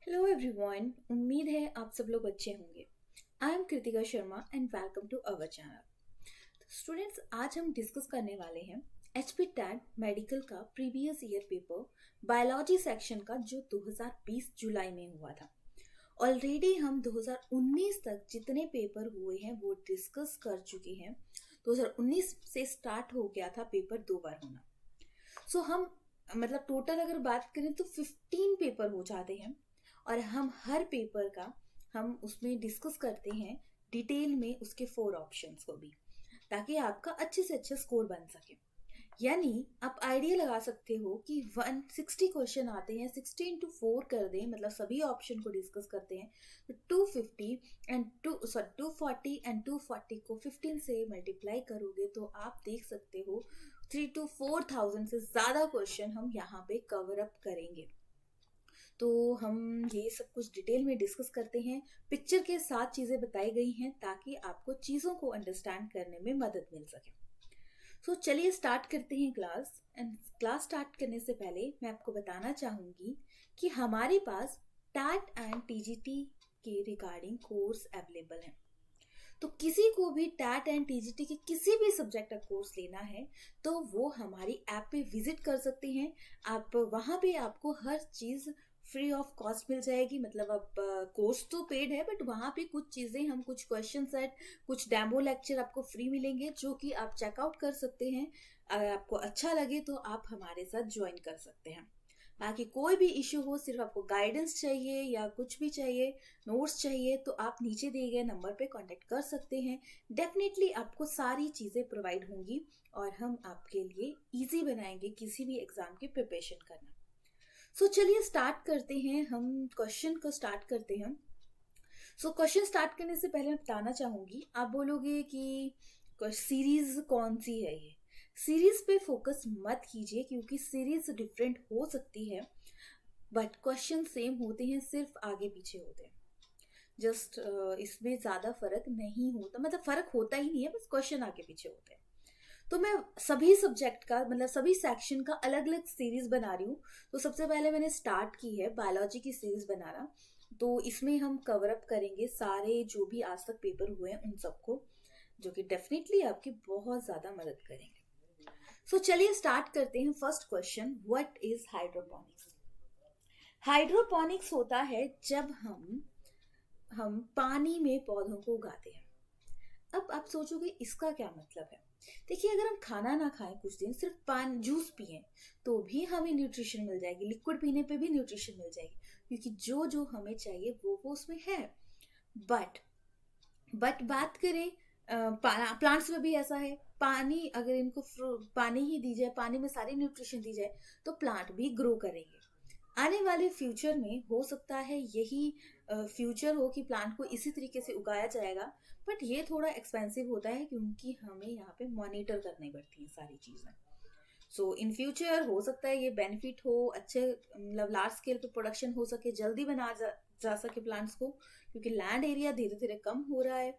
Hello everyone, उम्मीद है आप सब लोग अच्छे होंगे। I am Kritika Sharma and welcome to our channel. Students, आज हम डिस्कस करने वाले हैं एचपी टैट मेडिकल का previous year paper biology section का जो 2020 जुलाई में हुआ था। ऑलरेडी हम 2019 तक जितने पेपर हुए हैं वो डिस्कस कर चुके हैं। 2019 से स्टार्ट हो गया था पेपर 2 बार होना। सो हम मतलब टोटल अगर बात करें तो 15 पेपर हो जाते हैं और हम हर पेपर का हम उसमें डिस्कस करते हैं डिटेल में उसके 4 ऑप्शंस को भी, ताकि आपका अच्छे से अच्छा स्कोर बन सके। यानी आप आइडिया लगा सकते हो कि 160 क्वेश्चन आते हैं, 16 इंटू 4 कर दें, मतलब सभी ऑप्शन को डिस्कस करते हैं तो 250 एंड 240 एंड 240 को 15 से मल्टीप्लाई करोगे तो आप देख सकते हो 3 to 4,000 से ज़्यादा क्वेश्चन हम यहाँ पे कवर अप करेंगे। तो हम ये सब कुछ डिटेल में डिस्कस करते हैं, पिक्चर के साथ चीज़ें बताई गई हैं ताकि आपको चीज़ों को अंडरस्टैंड करने में मदद मिल सके। सो चलिए स्टार्ट करते हैं क्लास। एंड क्लास स्टार्ट करने से पहले मैं आपको बताना चाहूँगी कि हमारे पास टैट एंड टीजीटी के रिगार्डिंग कोर्स अवेलेबल है। तो किसी को भी टैट एंड टीजीटी के किसी भी सब्जेक्ट का कोर्स लेना है तो वो हमारी ऐप पे विजिट कर सकते हैं। आप वहाँ पे आपको हर चीज़ फ्री ऑफ कॉस्ट मिल जाएगी। मतलब अब कोर्स तो पेड है बट वहाँ पे कुछ चीज़ें, हम कुछ क्वेश्चन सेट, कुछ डेमो लेक्चर आपको फ्री मिलेंगे जो कि आप चेकआउट कर सकते हैं। अगर आपको अच्छा लगे तो आप हमारे साथ ज्वाइन कर सकते हैं। बाकी कोई भी इश्यू हो, सिर्फ आपको गाइडेंस चाहिए या कुछ भी चाहिए, नोट्स चाहिए, तो आप नीचे दिए गए नंबर पे कांटेक्ट कर सकते हैं। डेफिनेटली आपको सारी चीज़ें प्रोवाइड होंगी और हम आपके लिए इजी बनाएंगे किसी भी एग्जाम की प्रिपरेशन करना। सो चलिए स्टार्ट करते हैं, हम क्वेश्चन को स्टार्ट करते हैं। सो क्वेश्चन स्टार्ट करने से पहले मैं बताना चाहूँगी, आप बोलोगे कि सीरीज कौन सी है। ये सीरीज पे फोकस मत कीजिए क्योंकि सीरीज डिफरेंट हो सकती है बट क्वेश्चन सेम होते हैं, सिर्फ आगे पीछे होते हैं। जस्ट इसमें ज़्यादा फर्क नहीं होता, मतलब फर्क होता ही नहीं है, बस क्वेश्चन आगे पीछे होते हैं। तो मैं सभी सब्जेक्ट का, मतलब सभी सेक्शन का अलग अलग सीरीज बना रही हूँ। तो सबसे पहले मैंने स्टार्ट की है बायोलॉजी की सीरीज बनाना। तो इसमें हम कवर अप करेंगे सारे जो भी आज तक पेपर हुए हैं उन सबको, जो कि डेफिनेटली आपकी बहुत ज़्यादा मदद करेंगे। सो चलिए स्टार्ट करते हैं। First question, what is hydroponics. Hydroponics होता है जब हम पानी में पौधों को उगाते हैं। अब आप सोचोगे इसका क्या मतलब है। देखिए, अगर हम खाना ना खाएं कुछ दिन, सिर्फ पान जूस पिए तो भी हमें न्यूट्रिशन मिल जाएगी, लिक्विड पीने पे भी न्यूट्रिशन मिल जाएगी, क्योंकि जो जो हमें चाहिए वो उसमें है। बट बात करें प्लांट्स में भी ऐसा है। पानी अगर इनको पानी ही दी जाए, पानी में सारी न्यूट्रिशन दी जाए तो प्लांट भी ग्रो करेंगे। आने वाले फ्यूचर में हो सकता है यही फ्यूचर हो कि प्लांट को इसी तरीके से उगाया जाएगा, बट ये थोड़ा एक्सपेंसिव होता है क्योंकि हमें यहाँ पे मॉनिटर करनी पड़ती है सारी चीज़ें। सो इन फ्यूचर हो सकता है ये बेनिफिट हो, अच्छे मतलब लार्ज स्केल पे प्रोडक्शन हो सके, जल्दी जा सके प्लांट्स को, क्योंकि लैंड एरिया धीरे धीरे कम हो रहा है।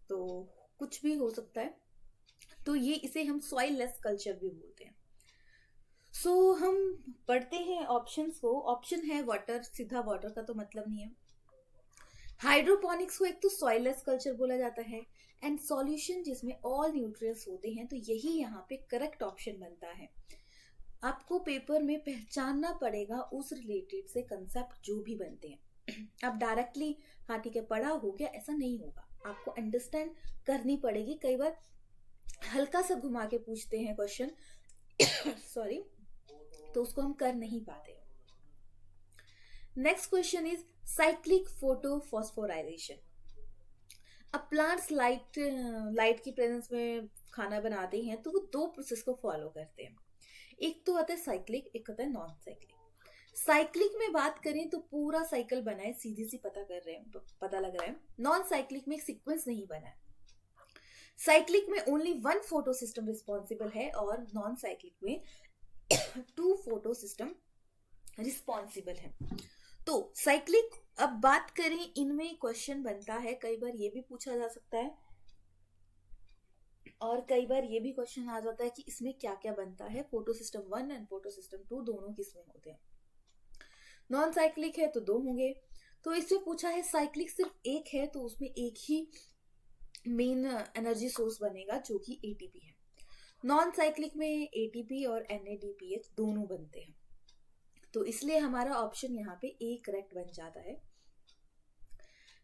तो कुछ भी हो सकता है। तो ये इसे हम सॉइल लेस कल्चर भी बोलते हैं। हम पढ़ते हैं ऑप्शंस को। ऑप्शन है वाटर, सीधा वाटर का तो मतलब नहीं है। हाइड्रोपोनिक्स को एक तो सॉइल लेस कल्चर बोला जाता है, एंड सॉल्यूशन जिसमें ऑल न्यूट्रिएंट्स होते हैं, तो यही यहाँ पे करेक्ट ऑप्शन बनता है। आपको पेपर में पहचानना पड़ेगा उस रिलेटेड से कंसेप्ट जो भी बनते हैं। अब डायरेक्टली हाँ ठीक है पढ़ा हो गया ऐसा नहीं होगा, आपको अंडरस्टैंड करनी पड़ेगी। कई बार हल्का सा घुमा के पूछते हैं क्वेश्चन सॉरी, तो उसको हम कर नहीं पाते। Next question is cyclic photophosphorylation. अब प्लांट्स लाइट की प्रेजेंस में खाना बनाते हैं तो वो 2 प्रोसेस को फॉलो करते हैं। एक तो आता है साइक्लिक, एक होता है नॉन साइक्लिक। साइक्लिक में बात करें तो पूरा साइकिल बना है, सीधी सी पता लग रहा है। नॉन साइक्लिक में एक सीक्वेंस नहीं बना है। साइक्लिक में ओनली 1 फोटो सिस्टम रिस्पॉन्सिबल है और नॉन साइक्लिक में 2 फोटो सिस्टम रिस्पॉन्सिबल है। तो साइक्लिक, अब बात करें इनमें क्वेश्चन बनता है, कई बार ये भी पूछा जा सकता है और कई बार ये भी क्वेश्चन आ जाता है कि इसमें क्या क्या बनता है। Photo system 1 and photo system 2 दोनों किसमें होते हैं। नॉन साइक्लिक है तो 2 होंगे। तो इसमें पूछा है साइक्लिक सिर्फ एक है, तो उसमें एक ही मेन एनर्जी सोर्स बनेगा जो कि एटीपी है। नॉन साइक्लिक में एटीपी और एनएडीपीएच दोनों बनते हैं, तो इसलिए हमारा ऑप्शन यहाँ पे ए करेक्ट बन जाता है।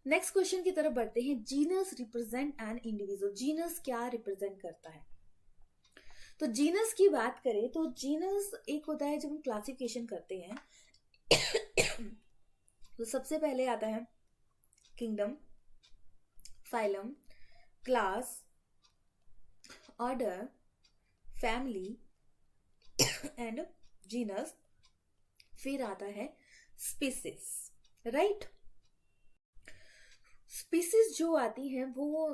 नेक्स्ट क्वेश्चन की तरफ बढ़ते हैं। Genus represent an individual. Genus क्या रिप्रेजेंट करता है? तो जीनस की बात करें तो जीनस एक होता है जब हम क्लासिफिकेशन करते हैं तो सबसे पहले आता है kingdom, phylum, class, order, family and genus, फिर आता है स्पीसीज, राइट। स्पीसीज जो आती है वो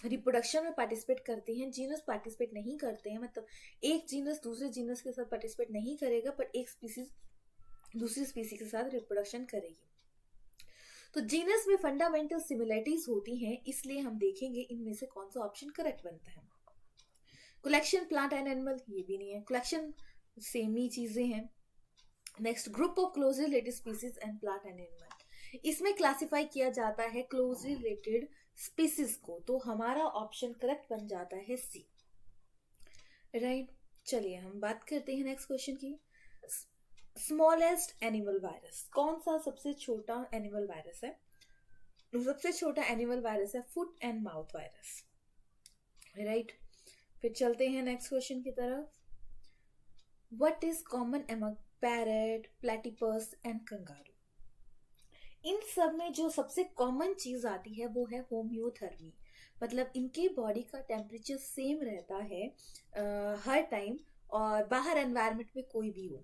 रिप्रोडक्शन में पार्टिसिपेट करती हैं, जीनस पार्टिसिपेट नहीं करते हैं। मतलब एक जीनस दूसरे जीनस के साथ पार्टिसिपेट नहीं करेगा, पर एक स्पीसीज दूसरी स्पीसीज के साथ रिप्रोडक्शन करेगी। तो जीनस में फंडामेंटल सिमिलरिटीज होती हैं, इसलिए हम देखेंगे इनमें से कौन सा ऑप्शन करेक्ट बनता है। कलेक्शन, प्लांट एंड एनिमल, ये भी नहीं है। कलेक्शन सेम ही चीजें हैं। Next, group of closely related species and plant and animal, इसमें क्लासिफाई किया जाता है क्लोजली रिलेटेड स्पीसीज को, तो हमारा ऑप्शन करेक्ट बन जाता है सी, राइट। चलिए हम बात करते हैं नेक्स्ट क्वेश्चन की। स्मॉलेस्ट एनिमल वायरस, कौन सा सबसे छोटा एनिमल वायरस है? सबसे छोटा एनिमल वायरस है foot and mouth virus, right. फिर चलते हैं नेक्स्ट क्वेश्चन की तरफ। What is common among parrot, platypus and kangaroo? इन सब में जो सबसे कॉमन चीज आती है वो है होम्योथर्मी, मतलब इनके बॉडी का टेम्परेचर सेम रहता है हर टाइम, और बाहर एनवायरनमेंट में कोई भी हो।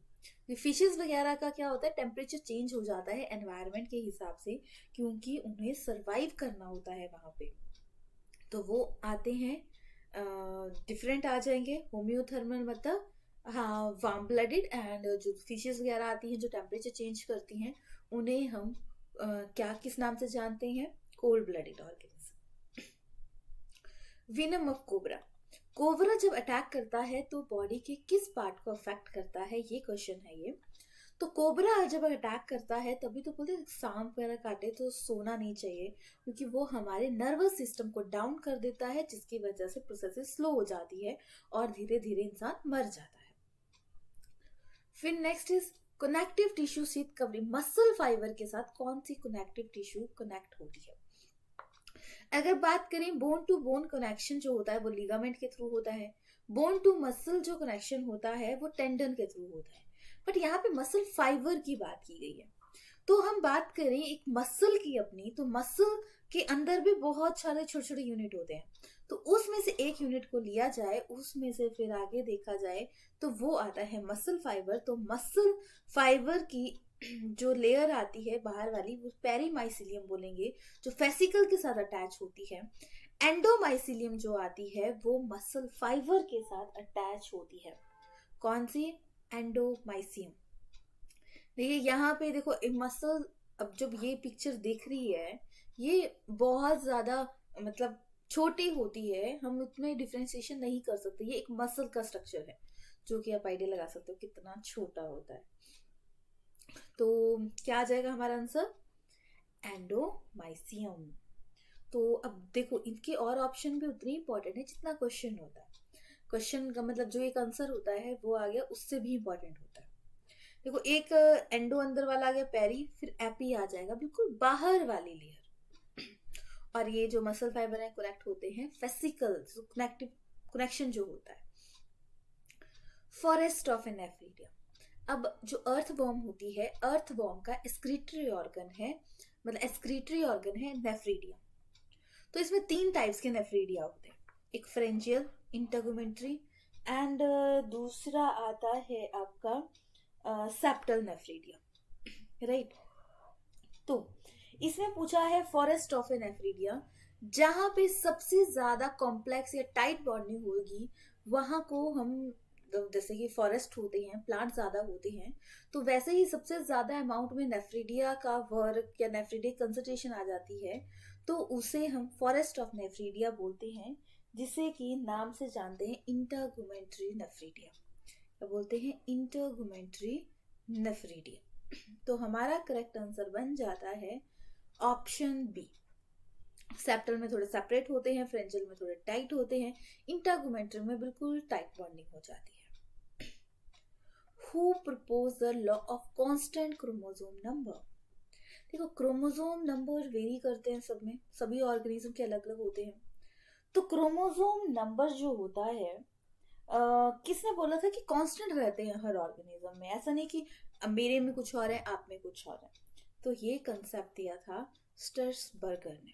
फिशेस वगैरह का क्या होता है, टेम्परेचर चेंज हो जाता है एनवायरनमेंट के हिसाब से, क्योंकि उन्हें सरवाइव करना होता है वहां पे, तो वो आते हैं डिफरेंट आ जाएंगे। होम्योथर्मल मतलब हाँ वार्म ब्लडेड, एंड जो फिशेस वगैरह आती हैं जो टेम्परेचर चेंज करती हैं उन्हें हम क्या किस नाम से जानते हैं? Cold blooded organism. Venom of cobra, cobra जब अटैक करता है तो बॉडी के किस पार्ट को अफेक्ट करता है, ये क्वेश्चन है ये। तो कोबरा जब अटैक करता है तभी तो बोलते सांप वगैरह काटे तो सोना नहीं चाहिए, क्योंकि वो हमारे नर्वस सिस्टम को डाउन कर देता है, जिसकी वजह से प्रोसेस स्लो हो जाती है और धीरे धीरे इंसान मर जाता है। फिर next is connective tissue sheath covering, muscle fibre के साथ कौन सी कनेक्टिव टिश्यू कनेक्ट होती है? अगर बात करें बोन टू बोन कनेक्शन जो होता है वो लिगामेंट के थ्रू होता है। बोन टू मसल जो कनेक्शन होता है वो टेंडन के थ्रू होता है, बट यहाँ पे मसल फाइबर की बात की गई है। तो हम बात करें एक मसल की अपनी, तो मसल के अंदर भी बहुत सारे छोटे छोटे यूनिट होते हैं, तो उसमें से एक यूनिट को लिया जाए, उसमें से फिर आगे देखा जाए तो वो आता है मसल फाइबर। तो मसल फाइबर की जो लेयर आती है बाहर वाली वो पेरीमाइसिलियम बोलेंगे, जो फेसिकल के साथ अटैच होती है। एंडोमाइसिलियम जो आती है वो मसल फाइबर के साथ अटैच होती है। कौन सी? एंडोमाइसियम। देखिए यहाँ पे देखो मसल, अब जब ये पिक्चर देख रही है ये बहुत ज्यादा मतलब छोटी होती है, हम उसमें डिफरेंशिएशन नहीं कर सकते। ये एक मसल का स्ट्रक्चर है जो कि आप आइडिया लगा सकते हो कितना छोटा होता है। तो क्या आ जाएगा हमारा आंसर? एंडोमाइसियम। तो अब देखो इनके और ऑप्शन भी उतने इंपॉर्टेंट है जितना क्वेश्चन होता है। क्वेश्चन का मतलब जो एक आंसर होता है वो आ गया, उससे भी इंपॉर्टेंट होता है। देखो एक एंडो अंदर वाला आ गया पेरी, फिर एपी आ जाएगा बिल्कुल बाहर वाली लेयर, और ये जो मसल फाइबर है कनेक्ट होते हैं फेसिकल कनेक्टिव कनेक्शन जो होता है। फॉरेस्ट ऑफ एन नेफ्रीडियम, अब जो अर्थवॉर्म होती है, अर्थवॉर्म का एक्सक्रीटरी ऑर्गन है, मतलब एक्सक्रीटरी ऑर्गन है नेफ्रीडियम। तो इसमें 3 टाइप्स के नेफ्रीडिया होते हैं, एक फ्रेंजियल, इंटरगुमेंट्री एंड दूसरा आता है आपका सेप्टल नेफ्रीडिया, राइट। तो इसमें पूछा है फॉरेस्ट ऑफ ए नेफ्रीडिया, जहां पे सबसे ज्यादा कॉम्प्लेक्स या टाइट बॉन्डिंग होगी वहां को हम, जैसे कि फॉरेस्ट होते हैं, प्लांट ज्यादा होते हैं, तो वैसे ही सबसे ज्यादा अमाउंट में नेफ्रीडिया का वर्क या नेफ्रीडिया कंसंट्रेशन आ जाती है, तो उसे हम फॉरेस्ट ऑफ नेफ्रीडिया बोलते हैं, जिसे कि नाम से जानते हैं इंटरगुमेंट्री नेफ्रीडिया। क्या बोलते हैं? इंटरगुमेंट्री नेफ्रीडिया। तो हमारा करेक्ट आंसर बन जाता है ऑप्शन बी। सेप्टल में थोड़े सेपरेट होते हैं, फ्रेंजल में थोड़े टाइट होते हैं, इंटरगुमेंटल में बिल्कुल टाइट बॉन्डिंग हो जाती है। Who propose the law of constant chromosome number? देखो क्रोमोसोम नंबर वेरी करते हैं सब में, सभी ऑर्गेनिज्म के अलग अलग होते हैं। तो क्रोमोसोम नंबर जो होता है किसने बोला था कि कांस्टेंट रहते हैं हर ऑर्गेनिज्म में? ऐसा नहीं कि मेरे में कुछ और है आप में कुछ और है। तो ये कंसेप्ट दिया था स्टर्सबर्गर ने,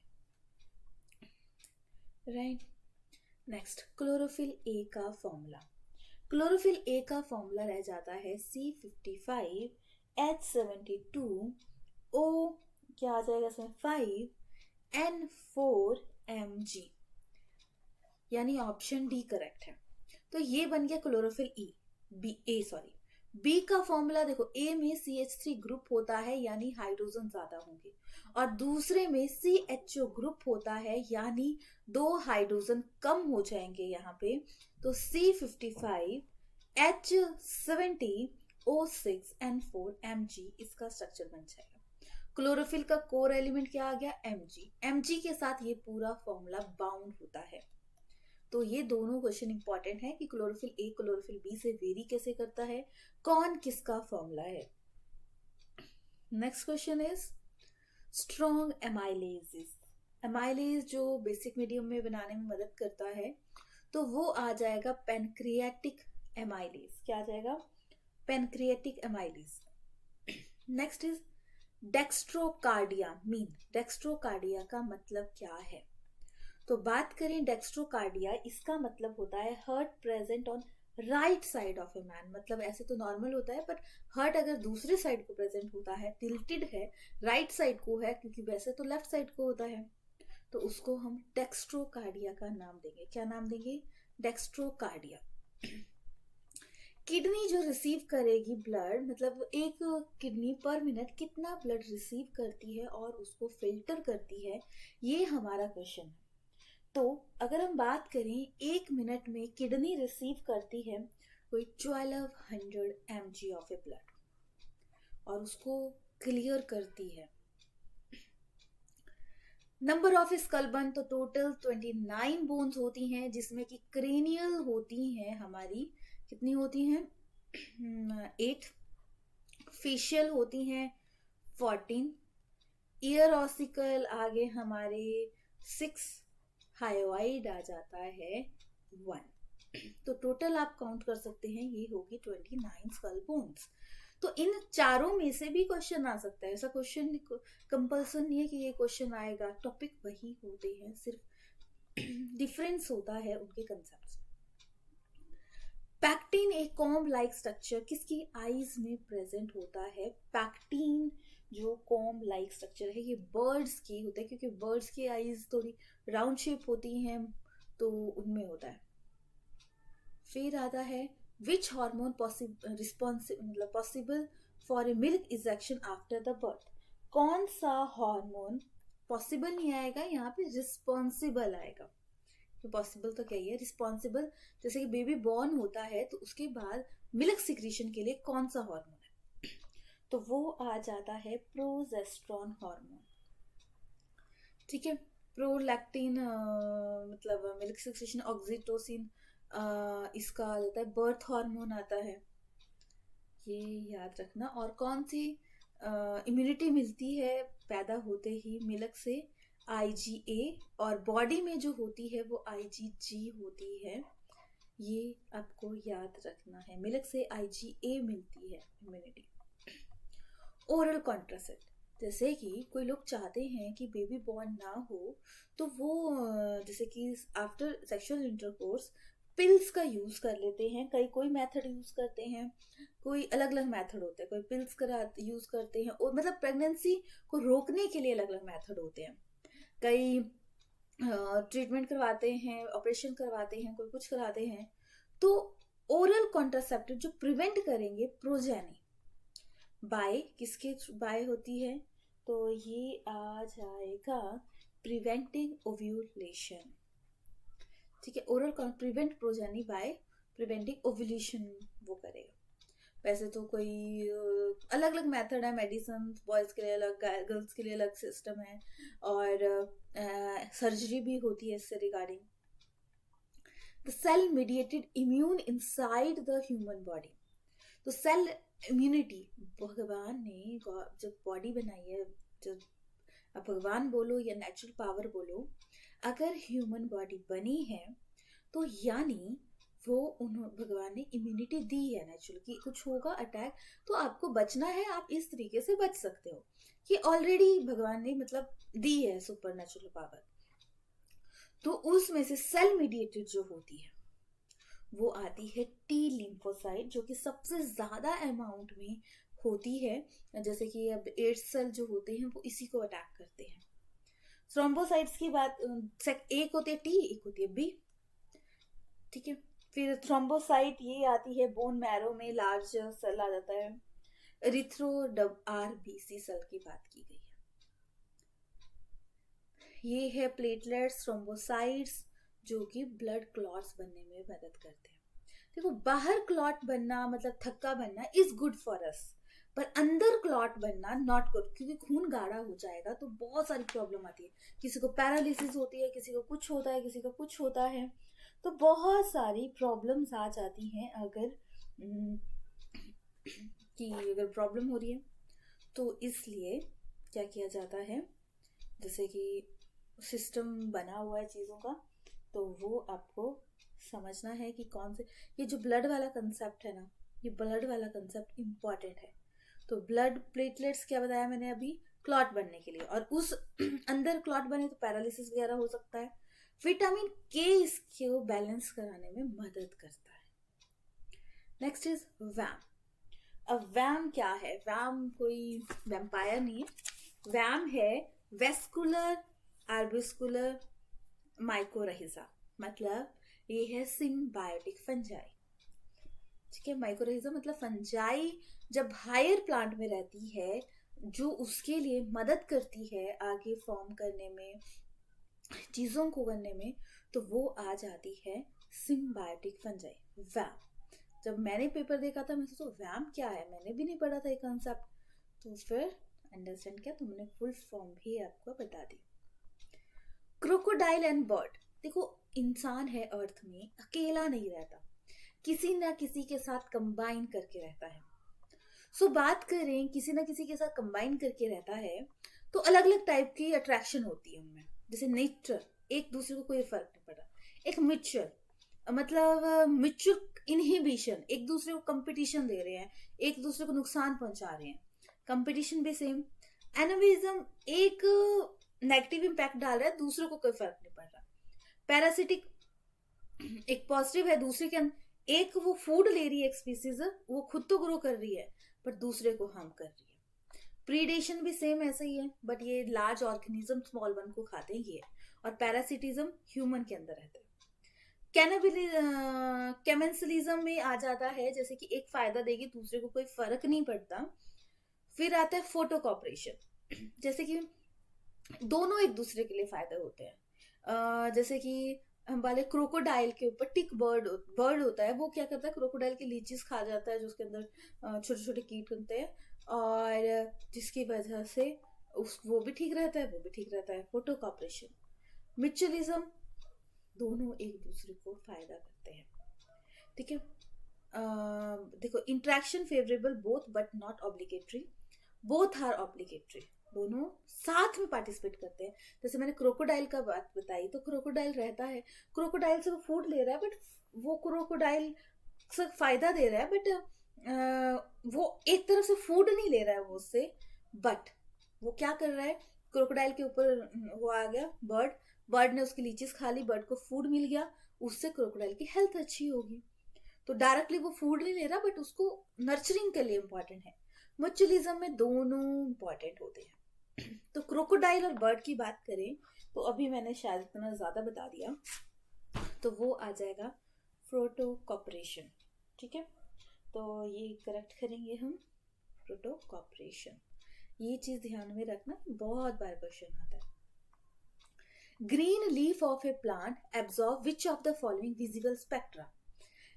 राइट। नेक्स्ट, क्लोरोफिल ए का फॉर्मूला। क्लोरोफिल ए का फॉर्मूला रह जाता है C55H72O, क्या आ जाएगा इसमें 5N4Mg, यानी ऑप्शन डी करेक्ट है। तो ये बन गया क्लोरोफिल बी का फॉर्मूला। देखो ए में CH3 ग्रुप होता है यानी हाइड्रोजन ज्यादा होंगे, और दूसरे में CHO ग्रुप होता है यानी 2 हाइड्रोजन कम हो जाएंगे यहाँ पे। तो C55H70O6N4Mg इसका स्ट्रक्चर बन जाएगा। क्लोरोफिल का कोर एलिमेंट क्या आ गया? Mg के साथ ये पूरा फॉर्मूला बाउंड होता है। तो ये दोनों क्वेश्चन इंपॉर्टेंट है कि क्लोरोफिल ए क्लोरोफिल बी से वेरी कैसे करता है, कौन किसका फॉर्मूला है। Next question is strong amylase. Amylase जो बेसिक मीडियम में बनाने में मदद करता है, तो वो आ जाएगा पेनक्रियाटिक एमाइलेज। क्या आ जाएगा? Pancreatic amylase. Next is dextrocardia. Dextrocardia का मतलब क्या है? तो बात करें डेक्स्ट्रोकार्डिया, इसका मतलब होता है heart present on right side of a man. मतलब ऐसे तो नॉर्मल होता है, पर हार्ट अगर दूसरे साइड को प्रेजेंट होता है, टिल्टेड है, राइट साइड को है, क्योंकि वैसे तो लेफ्ट साइड को होता है, तो उसको हम डेक्स्ट्रोकार्डिया का नाम देंगे। क्या नाम देंगे? डेक्स्ट्रोकार्डिया। किडनी जो रिसीव करेगी ब्लड, मतलब एक किडनी पर मिनट कितना ब्लड रिसीव करती है और उसको फिल्टर करती है, ये हमारा क्वेश्चन है। तो अगर हम बात करें, 1 मिनट में किडनी रिसीव करती है कोई 1200 mg ऑफ ए ब्लड और उसको क्लियर करती है। नंबर ऑफ स्कल बोन, तो टोटल 29 बोन्स होती हैं, जिसमें कि क्रेनियल होती हैं हमारी, कितनी होती हैं? 8। फेशियल होती हैं 14। ईयर ऑसिकल आगे हमारे 6। हायोइड आ जाता है 1। तो टोटल आप काउंट कर सकते हैं, ये होगी 29 स्कल बोन्स। तो इन चारों में से भी क्वेश्चन आ सकता है, ऐसा क्वेश्चन कंपल्सन नहीं है कि ये क्वेश्चन आएगा। टॉपिक वही होते हैं, सिर्फ डिफरेंस होता है उनके कंसेप्ट। पैक्टिन एक कॉम्ब लाइक स्ट्रक्चर किसकी आईज में प्रेजेंट होता है? पैक्टिन जो कॉम्ब लाइक स्ट्रक्चर है, ये बर्ड्स की होता है, क्योंकि बर्ड्स की आईज थोड़ी राउंड शेप होती हैं, तो उनमें होता है। फिर आता है which hormone possible for a milk ejection after the birth? कौन सा हार्मोन पॉसिबल नहीं आएगा यहाँ पे, रिस्पॉन्सिबल आएगा। तो पॉसिबल तो क्या ही है, रिस्पॉन्सिबल। जैसे कि बेबी बॉर्न होता है तो उसके बाद मिल्क सिक्रीशन के लिए कौन सा हार्मोन है? तो वो आ जाता है प्रोजेस्ट्रॉन हार्मोन। ठीक है। प्रोलैक्टिन मतलब मिल्क सिक्रीशन, ऑक्सीटोसिन इसका आ जाता है बर्थ हार्मोन आता है, ये याद रखना। और कौन सी इम्यूनिटी मिलती है पैदा होते ही मिल्क से? IgA, और बॉडी में जो होती है वो IgG होती है, ये आपको याद रखना है। मिल्क से IgA मिलती है इम्यूनिटी। ओरल कॉन्ट्रासेप्ट, जैसे कि कोई लोग चाहते हैं कि बेबी बॉर्न ना हो, तो वो जैसे कि आफ्टर सेक्सुअल इंटरकोर्स पिल्स का यूज कर लेते हैं। कोई मेथड यूज करते हैं, कोई अलग अलग मेथड होते हैं। कोई पिल्स यूज करते हैं, और मतलब प्रेगनेंसी को रोकने के लिए अलग अलग मेथड होते हैं। कई ट्रीटमेंट करवाते हैं, ऑपरेशन करवाते हैं, कोई कुछ कराते हैं। तो ओरल कॉन्ट्रासेप्टिव जो प्रिवेंट करेंगे प्रोजेनी बाय, किसके बाय होती है? तो ये आ जाएगा प्रिवेंटिंग ओव्यूलेशन। ठीक है, oral prevent progeny by preventing ovulation वो करेगा। वैसे तो कोई अलग अलग मेथड है, मेडिसिन बॉयज़ के लिए अलग, गर्ल्स के लिए अलग सिस्टम है, और सर्जरी भी होती है इससे regarding. The cell mediated immune inside the human body. तो सेल इम्यूनिटी, भगवान ने जब बॉडी बनाई है, जब आप भगवान बोलो या नेचुरल पावर बोलो, अगर ह्यूमन बॉडी बनी है तो यानी वो भगवान ने इम्यूनिटी दी है नेचुरल, कि कुछ होगा अटैक तो आपको बचना है, आप इस तरीके से बच सकते हो, कि ऑलरेडी भगवान ने मतलब दी है सुपर नेचुरल पावर। तो उसमें से सेल मीडिएटेड जो होती है वो आती है टी लिम्फोसाइट, जो कि सबसे ज्यादा अमाउंट में होती है। जैसे कि अब एड्स सेल जो होते हैं वो इसी को अटैक करते हैं। थ्रोम्बोसाइट्स की बात, एक होती है टी, एक होती है बी, ठीक है। फिर थ्रोम्बोसाइट ये आती है बोन मैरो में, लार्ज सेल आ जाता है। एरिथ्रो आरबीसी सेल की बात की गई है। ये है प्लेटलेट्स, थ्रोम्बोसाइट्स, जो कि ब्लड क्लॉट्स बनने में मदद करते हैं। देखो, बाहर क्लॉट बनना मतलब थक्का बनना इज गुड फॉर अस, पर अंदर क्लॉट बनना नॉट गुड, क्योंकि खून गाढ़ा हो जाएगा तो बहुत सारी प्रॉब्लम आती है। किसी को पैरालिसिस होती है, किसी को कुछ होता है, किसी को कुछ होता है, तो बहुत सारी प्रॉब्लम्स आ जाती हैं अगर कि अगर प्रॉब्लम हो रही है। तो इसलिए क्या किया जाता है, जैसे कि सिस्टम बना हुआ है चीज़ों का, तो वो आपको समझना है कि कौन से, ये जो ब्लड वाला कंसेप्ट है ना, ये ब्लड वाला कंसेप्ट इम्पॉर्टेंट है। तो ब्लड प्लेटलेट्स क्या बताया मैंने अभी, क्लॉट बनने के लिए, और उस अंदर क्लॉट बने तो पैरालिसिस वगैरह हो सकता है। विटामिन के इसको बैलेंस कराने में मदद करता है। Next is VAM. अब वैम क्या है? वैम कोई वैम्पायर नहीं है, वैम है वेस्कुलर आर्बिस्कुलर माइकोरहिजा, मतलब ये है सिम्बायोटिक फंजाई, ठीक है। माइकोरहिजा मतलब फंजाई जब हायर प्लांट में रहती है, जो उसके लिए मदद करती है आगे फॉर्म करने में, चीजों को करने में, तो वो आ जाती है सिम्बायोटिक फंजाई, वैम। जब मैंने पेपर देखा था मैं सोचा वैम क्या है, मैंने भी नहीं पढ़ा था ये कंसेप्ट, तो फिर अंडरस्टैंड किया, तो मैंने फुल फॉर्म भी आपको बता दी। क्रोकोडाइल एंड बर्ड, देखो इंसान है अर्थ में, अकेला नहीं रहता, किसी ना किसी के साथ कंबाइन करके रहता है। सो बात करें किसी ना किसी के साथ कंबाइन करके रहता है, तो अलग अलग टाइप की अट्रैक्शन होती है उनमें। जैसे नेचर, एक दूसरे को कोई फर्क नहीं पड़ा। एक म्यूचुअल, मतलब म्यूचुअल इनहिबिशन, एक दूसरे को कंपटीशन दे रहे हैं, एक दूसरे को नुकसान पहुंचा रहे हैं, कंपटीशन भी सेम। एनिमिज्म, एक नेगेटिव इम्पैक्ट डाल रहा है, दूसरे को कोई फर्क नहीं पड़ रहा। पैरासिटिक, एक पॉजिटिव है दूसरे के अंदर, एक वो फूड ले रही है, एक स्पीसीज वो खुद तो ग्रो कर रही है पर दूसरे को हार्म कर रही है। प्रीडेशन भी सेम ऐसा ही है, बट ये लार्ज ऑर्गेनिज्म स्मॉल वन को खाते हैं ये, और पैरासिटिज्म ह्यूमन के अंदर रहता है। केमेंसलिज्म में आ जाता है, जैसे कि एक फायदा देगी दूसरे को कोई फर्क नहीं पड़ता। फिर आता है फोटो कॉपरेशन, जैसे कि दोनों एक दूसरे के लिए फायदे होते हैं। जैसे कि हम वाले क्रोकोडाइल के ऊपर टिक बर्ड होता है, वो क्या करता है, क्रोकोडाइल की लीचीज खा जाता है, जो उसके अंदर छोटे छोटे कीट होते हैं, और जिसकी वजह से वो भी ठीक रहता है, वो भी ठीक रहता है। Photo corporation. म्यूचुअलिज्म, दोनों एक दूसरे को फायदा करते हैं, ठीक है। देखो, interaction favourable both but not obligatory, both are obligatory, दोनों साथ में पार्टिसिपेट करते हैं। जैसे मैंने क्रोकोडाइल का बात बताई, तो क्रोकोडाइल रहता है, क्रोकोडाइल से वो फूड ले रहा है, बट वो क्रोकोडाइल से फायदा दे रहा है, बट वो एक तरफ से फूड नहीं ले रहा है वो उससे, बट वो क्या कर रहा है, क्रोकोडाइल के ऊपर वो आ गया बर्ड ने उसकी लीचीज खा ली, बर्ड को फूड मिल गया, उससे क्रोकोडाइल की हेल्थ अच्छी होगी। तो डायरेक्टली वो फूड नहीं ले रहा, बट उसको नर्चरिंग के लिए इंपॉर्टेंट है। म्यूचुअलिज्म में दोनों इंपॉर्टेंट होते हैं। तो क्रोकोडाइल और बर्ड की बात करें तो अभी मैंने शायद इतना ज्यादा बता दिया, तो वो आ जाएगा फोटो कॉपरेशन, ठीक है। तो ये करेक्ट करेंगे हम, फोटो कॉपरेशन। ये चीज ध्यान में रखना, बहुत बार क्वेश्चन आता है। Green leaf of A plant absorb which of the following visible spectra,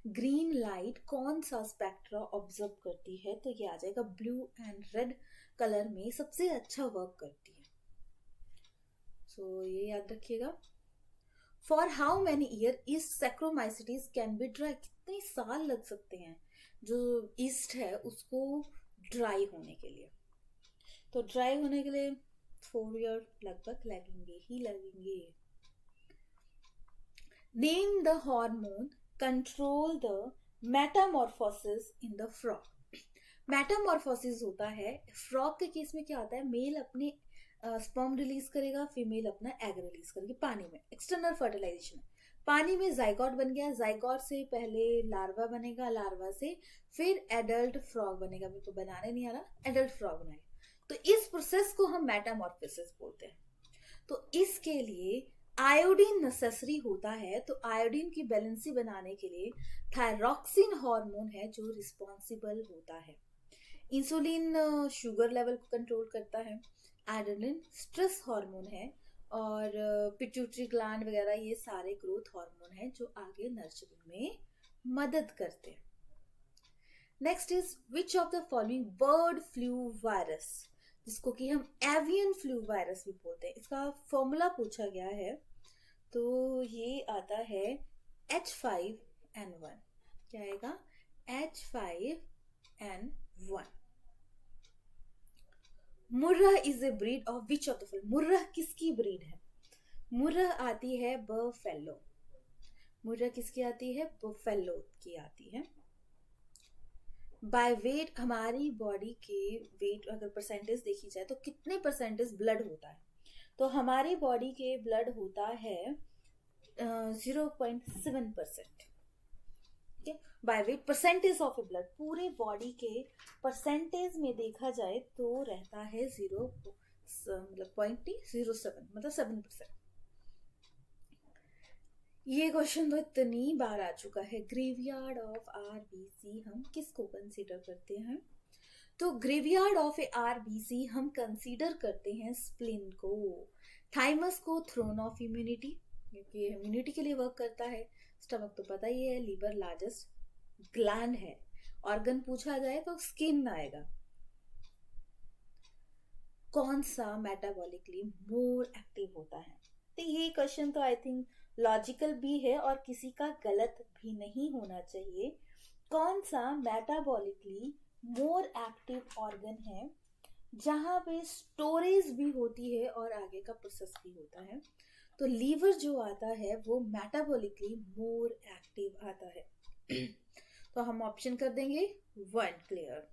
green light कौन सा स्पेक्ट्रा ऑब्जर्व करती है? तो ये आ जाएगा ब्लू एंड रेड कलर में सबसे अच्छा वर्क करती है। सो ये याद रखिएगा। For how many year yeast saccharomycetes can be dry? कितने साल लग सकते हैं जो ईस्ट है उसको ड्राई होने के लिए? तो ड्राई होने के लिए 4 ईयर लगभग लगेंगे ही लगेंगे। Name the hormone control the Metamorphosis in the frog. Metamorphosis होता है फ्रॉग के केस में, क्या होता है, मेल अपने स्पर्म रिलीज करेगा, फीमेल अपना एग रिलीज करेगी पानी में, एक्सटर्नल फर्टिलाइजेशन। पानी में जाइगोट बन गया, जाइगोट से पहले लार्वा बनेगा, लार्वा से फिर एडल्ट फ्रॉग बनेगा, मेरे को बनाने नहीं आ रहा, एडल्ट फ्रॉग बनेगा। तो इस प्रोसेस को हम मेटामॉर्फोसिस बोलते हैं। तो इसके लिए आयोडीन नेसेसरी होता है। तो आयोडीन की बैलेंसी बनाने के लिए थायरॉक्सिन हार्मोन है जो रिस्पॉन्सिबल होता है। इंसुलिन शुगर लेवल को कंट्रोल करता है। एड्रेनलिन स्ट्रेस हार्मोन है, और पिट्यूटरी ग्लैंड वगैरह ये सारे ग्रोथ हार्मोन है जो आगे नर्चरिंग में मदद करते हैं। Next is which of the following bird flu virus, जिसको कि हम एवियन फ्लू वायरस भी बोलते हैं, इसका फॉर्मूला पूछा गया है। तो ये आता है H5N1। क्या आएगा? H5N1। Murrah is a breed of which of the following? Murrah किसकी ब्रीड है? मुर्राह आती है बफेलो। मुर्राह किसकी आती है? बफेलो की आती है। बाय वेट, हमारी बॉडी के वेट अगर परसेंटेज देखी जाए तो कितने परसेंटेज ब्लड होता है? तो हमारी बॉडी के ब्लड होता है 0.7%। ठीक है, by weight percentage of blood पूरे बॉडी के परसेंटेज में देखा जाए तो रहता है 0.07, मतलब 7%। ये क्वेश्चन तो इतनी बार आ चुका है। ग्रेवयार्ड ऑफ आरबीसी हम किसको कंसीडर करते हैं? तो ग्रेवयार्ड ऑफ ए आरबीसी हम कंसीडर करते हैं स्प्लिन को, थाइमस को थ्रोन ऑफ इम्यूनिटी, क्योंकि इम्यूनिटी के लिए वर्क करता है। स्टमक तो पता ही है, लीवर लार्जेस्ट ग्लैंड है। ऑर्गन पूछा जाए तो स्किन आएगा। कौन सा मेटाबॉलिकली मोर एक्टिव होता है? तो ये क्वेश्चन तो आई थिंक लॉजिकल भी है और किसी का गलत भी नहीं होना चाहिए। कौन सा मेटाबॉलिकली मोर एक्टिव ऑर्गन है जहां पे स्टोरेज भी होती है और आगे का प्रोसेस भी होता है? तो लीवर जो आता है वो मेटाबॉलिकली मोर एक्टिव आता है। तो हम ऑप्शन कर देंगे 1 क्लियर।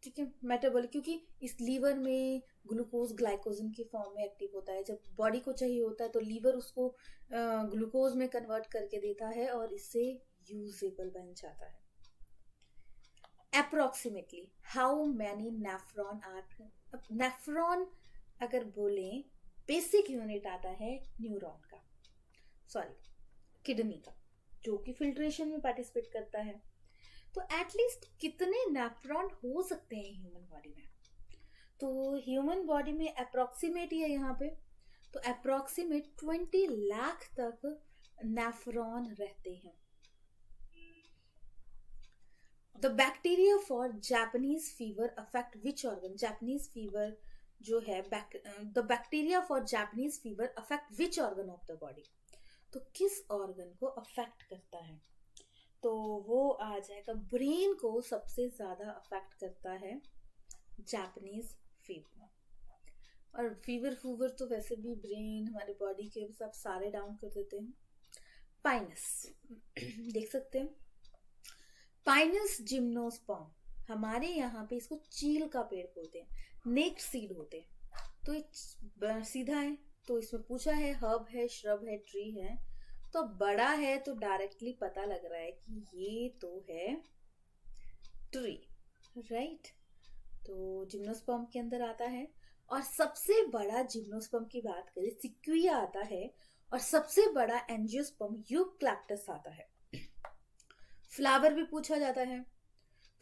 ठीक है, मेटाबॉलिक, क्योंकि इस लीवर में ग्लूकोज ग्लाइकोजन की फॉर्म में एक्टिव होता है। जब बॉडी को चाहिए होता है तो लीवर उसको ग्लूकोज में कन्वर्ट करके देता है और इससे यूजेबल बन जाता है। Approximately how many nephron are? Nephron अगर बोले बेसिक यूनिट आता है न्यूरॉन का, सॉरी किडनी का, जो कि फिल्ट्रेशन में पार्टिसिपेट करता है। तो एटलीस्ट कितने नेफ्रॉन हो सकते हैं ह्यूमन बॉडी में? तो ह्यूमन बॉडी में अप्रोक्सीमेट ही है यहाँ पे, तो अप्रोक्सीमेट 20 लाख तक नेफ्रॉन रहते हैं। The bacteria for Japanese fever affect which organ? Japanese fever जो है, the bacteria for Japanese fever affect which organ of the body? तो किस ऑर्गन को अफेक्ट करता है? तो वो आ जाएगा, ब्रेन को सबसे ज्यादा अफेक्ट करता है जापानीज फीवर। और फीवर तो वैसे भी ब्रेन हमारे बॉडी के सब सारे डाउन कर देते हैं। पाइनस देख सकते हैं, पाइनस जिम्नोस्पर्म, हमारे यहाँ पे इसको चील का पेड़ बोलते हैं, नेक्ड सीड होते हैं। तो सीधा है, तो इसमें पूछा है हर्ब है, श्रब है, ट्री है। तो बड़ा है तो डायरेक्टली पता लग रहा है कि ये तो है ट्री, राइट। तो जिम्नोस्पर्म के अंदर आता है। और सबसे बड़ा जिम्नोस्पर्म की बात करें सिक्विया आता है, और सबसे बड़ा एंजियोस्पर्म यूकैलिप्टस आता है। फ्लावर भी पूछा जाता है,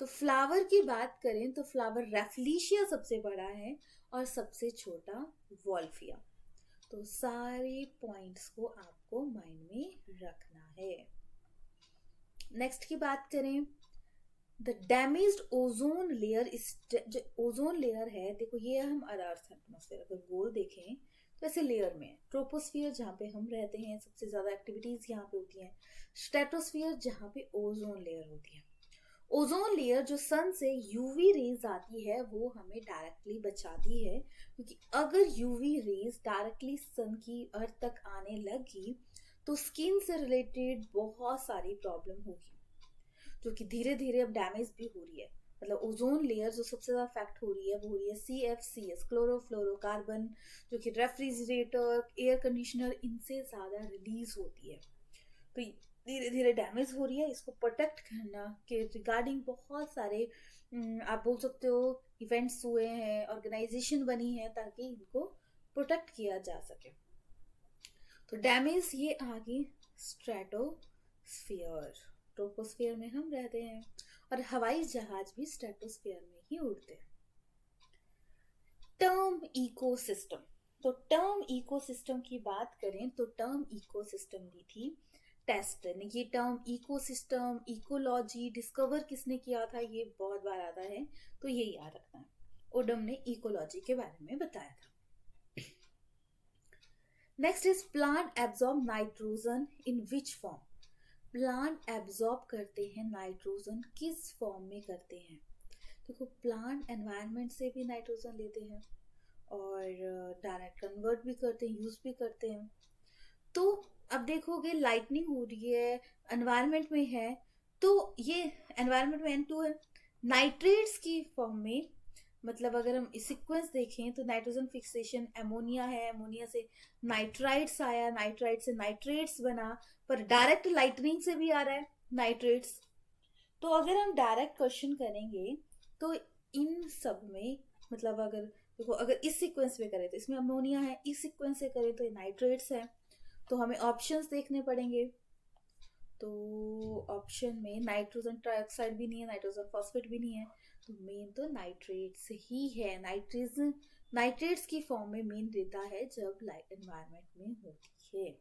तो फ्लावर की बात करें तो फ्लावर रैफलीशिया सबसे बड़ा है और सबसे छोटा वॉल्फिया। तो सारे पॉइंट्स को आपको माइंड में रखना है। नेक्स्ट की बात करें, the damaged ozone layer is, जो ओजोन लेयर है, देखो ये हम अर्थ एटमोसफेयर अगर गोल देखें तो ऐसे लेयर में ट्रोपोस्फियर जहाँ पे हम रहते हैं, सबसे ज्यादा एक्टिविटीज यहाँ पे होती हैं, स्ट्रेटोस्फियर जहाँ पे ओजोन लेयर होती है। ओजोन लेयर जो सन से यूवी रेज आती है वो हमें डायरेक्टली बचाती है, क्योंकि अगर यूवी रेज डायरेक्टली सन की अर्थ तक आने लगी तो स्किन से रिलेटेड बहुत सारी प्रॉब्लम होगी, जो कि धीरे धीरे अब डैमेज भी हो रही है। मतलब ओजोन लेयर जो सबसे ज्यादा अफेक्ट हो रही है वो हो रही है CFCs, क्लोरोफ्लोरोकार्बन, जो कि रेफ्रिजरेटर, एयर कंडीशनर, इनसे ज्यादा रिलीज होती है। तो धीरे धीरे डैमेज हो रही है, इसको प्रोटेक्ट करना के रिगार्डिंग बहुत सारे आप बोल सकते हो इवेंट्स हुए हैं, ऑर्गेनाइजेशन बनी है ताकि इनको प्रोटेक्ट किया जा सके। तो डैमेज ये आ गई स्ट्रेटोस्फियर, ट्रोपोस्फियर में हम रहते हैं और हवाई जहाज भी स्ट्रेटोस्फियर में ही उड़ते हैं। टर्म इकोसिस्टम, तो टर्म इकोसिस्टम की बात करें तो टर्म इकोसिस्टम दी थी टेस्ट ने। ये टर्म इकोसिस्टम, इकोलॉजी डिस्कवर किसने किया था, ये बहुत बार आता है तो ये याद रखना है। ओडम ने इकोलॉजी के बारे में बताया था। Next is plant absorb nitrogen in which form. Plant absorb करते हैं नाइट्रोजन, किस फॉर्म में करते हैं? देखो प्लांट एनवायरनमेंट से भी नाइट्रोजन लेते हैं और डायरेक्ट कन्वर्ट भी करते हैं, यूज भी करते हैं। तो अब देखोगे लाइटनिंग हो रही है, एनवायरनमेंट में है, तो ये एनवायरनमेंट में N2 है, नाइट्रेट्स की फॉर्म में, मतलब अगर हम सीक्वेंस देखें तो नाइट्रोजन फिक्सेशन एमोनिया है, एमोनिया से नाइट्राइट्स आया, नाइट्राइट से नाइट्रेट्स बना, पर डायरेक्ट लाइटनिंग से भी आ रहा है नाइट्रेट्स। तो अगर हम डायरेक्ट क्वेश्चन करेंगे तो इन सब में, मतलब अगर देखो अगर इस सीक्वेंस में करें तो इसमें अमोनिया है, इस सीक्वेंस से करें तो ये नाइट्रेट्स है, तो हमें ऑप्शंस देखने पड़ेंगे। तो ऑप्शन में नाइट्रोजन ट्राइऑक्साइड भी नहीं है, नाइट्रोजन फॉस्फेट भी नहीं है, तो मेन तो नाइट्रेट्स ही है। नाइट्रेट्स की फॉर्म में मेन रहता है जब लाइट एनवायरनमेंट में होती है।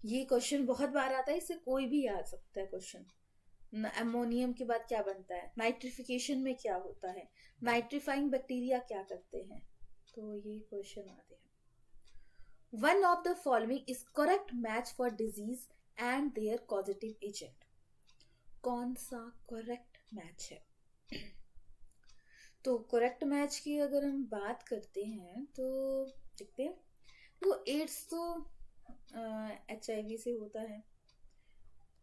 ये क्वेश्चन बहुत बार आता है, इससे कोई भी आ सकता है क्वेश्चन। अमोनियम के बाद क्या बनता है, नाइट्रिफिकेशन में क्या होता है, नाइट्रीफाइंग बैक्टीरिया क्या करते हैं, तो ये क्वेश्चन आते हैं। One of the following is correct match for disease and their causative agent. कौन सा करेक्ट मैच है? तो करेक्ट मैच की अगर हम बात करते हैं तो देखते हैं, तो एड्स तो HIV से होता है,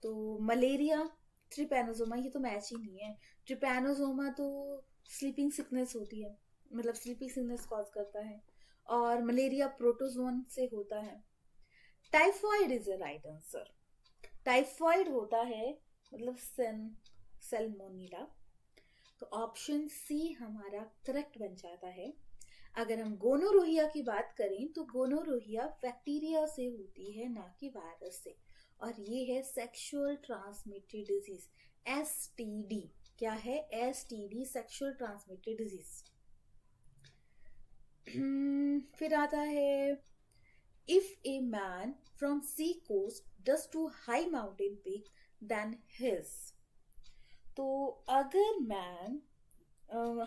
तो मलेरिया, ट्रिपैनोसोमा, ये तो मैच ही नहीं है। ट्रिपैनोसोमा तो स्लीपिंग सिकनेस होती है, मतलब स्लीपिंग सिकनेस कॉज करता है, और मलेरिया प्रोटोजोन से होता है। Typhoid is a right answer. Typhoid होता है मतलब सेल्मोनेला, तो ऑप्शन सी हमारा करेक्ट बन जाता है। अगर हम गोनोरोहिया की बात करें तो गोनोरोहिया बैक्टीरिया से होती है, ना कि वायरस से, और ये है सेक्सुअल ट्रांसमिटेड डिजीज, STD। क्या है? STD, sexual transmitted disease. फिर आता है, if a man from sea coast does to high mountain peak then his. तो अगर मैन